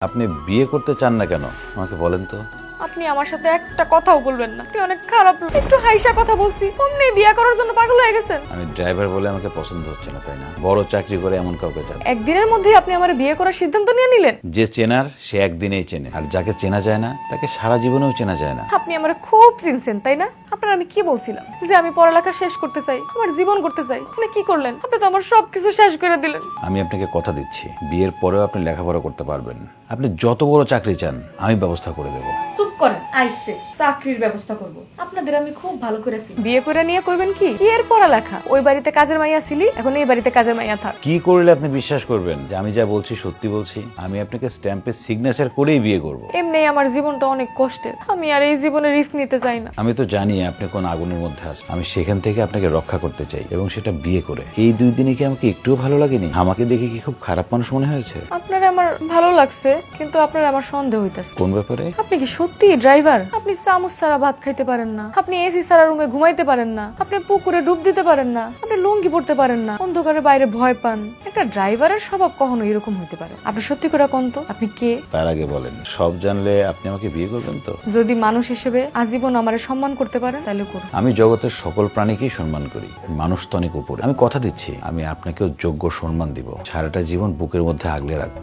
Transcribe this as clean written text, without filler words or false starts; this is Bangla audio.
আপনি বিয়ে করতে চান না কেন আমাকে বলেন তো। আপনি আমার সাথে একটা কথাও বলবেন না। আপনি অনেক খারাপ লোক। একটু হাইসা কথা বলছি, অমনি বিয়ে করার জন্য পাগল হয়ে গেছেন। আমি ড্রাইভার বলে আমাকে পছন্দ হচ্ছে না, তাই না? বড় চাকরি করে এমন কাউকে চান। একদিনের মধ্যেই আপনি আমার বিয়ে করার সিদ্ধান্ত নিয়ে নিলেন। যে চেনার সে একদিনেই চেনে, আর যাকে চেনা যায় না তাকে সারা জীবনেও চেনা যায় না। আপনি আমার খুব চিনছেন, তাই না? আপনার আমি কি বলছিলাম যে আমি পড়ালেখা শেষ করতে চাই, আমার জীবন করতে চাই। আপনি কি করলেন? আপনি তো আমার সবকিছু শেষ করে দিলেন। আমি আপনাকে কথা দিচ্ছি, বিয়ের পরেও আপনি লেখাপড়া করতে পারবেন। আপনি যত বড় চাকরি চান আমি ব্যবস্থা করে দেবো। চুপ করেন, আইসে চাকরির ব্যবস্থা করব। আপনাদের আমি খুব ভালো করেছি। বিয়ে করে নিয়ে কইবেন কি এর পড়ালেখা? ওই বাড়িতে কাজের মাইয়া ছিলি, এখন এই বাড়িতে কাজের মাইয়া থাক। কি করলে আপনি বিশ্বাস করবেন যে আমি যা বলছি সত্যি বলছি? আমি আপনাকে স্ট্যাম্পে সিগনেচার করেই বিয়ে করব। এমনি আমার জীবনটা অনেক কষ্টের, আমি আর এই জীবনে রিস্ক নিতে চাই না। আমি তো জানি আপনি কোন আগুনের মধ্যে আছেন, আমি সেখান থেকে আপনাকে রক্ষা করতে চাই, এবং সেটা বিয়ে করে। এই 2 দিনে কি আমাকে একটুও ভালো লাগেনি? আমাকে দেখে কি খুব খারাপ মানুষ মনে হয়েছে? আপনার আমার ভালো লাগছে, কিন্তু আপনার আমার সন্দেহ হইতাছে। কোন ব্যাপারে? আপনি কি সত্যি ড্রাইভার? আপনি চামচ ছাড়া ভাত খাইতে পারেন না, আপনি এসি ছাড়া রুমে ঘুমাইতে পারেন না, আপনি পুকুরে ডুব দিতে পারেন না, আপনি লুঙ্গি পড়তে পারেন না, অন্ধকারে বাইরে ভয় পান। একটা ড্রাইভারের স্বভাব কখনো এরকম হইতে পারে? আপনি সত্যি করে কোন তো, আপনি কে? তার আগে বলেন, সব জানলে আপনি আমাকে বিয়ে করবেন তো? যদি মানুষ হিসেবে আজীবন আমারে সম্মান করতে পারে তাহলে করুন। আমি জগতের সকল প্রাণীকেই সম্মান করি, মানুষ তো অনেক উপরে। আমি কথা দিচ্ছি আমি আপনাকেও যোগ্য সম্মান দিব, সারাটা জীবন বুকের মধ্যে আগলে রাখবো।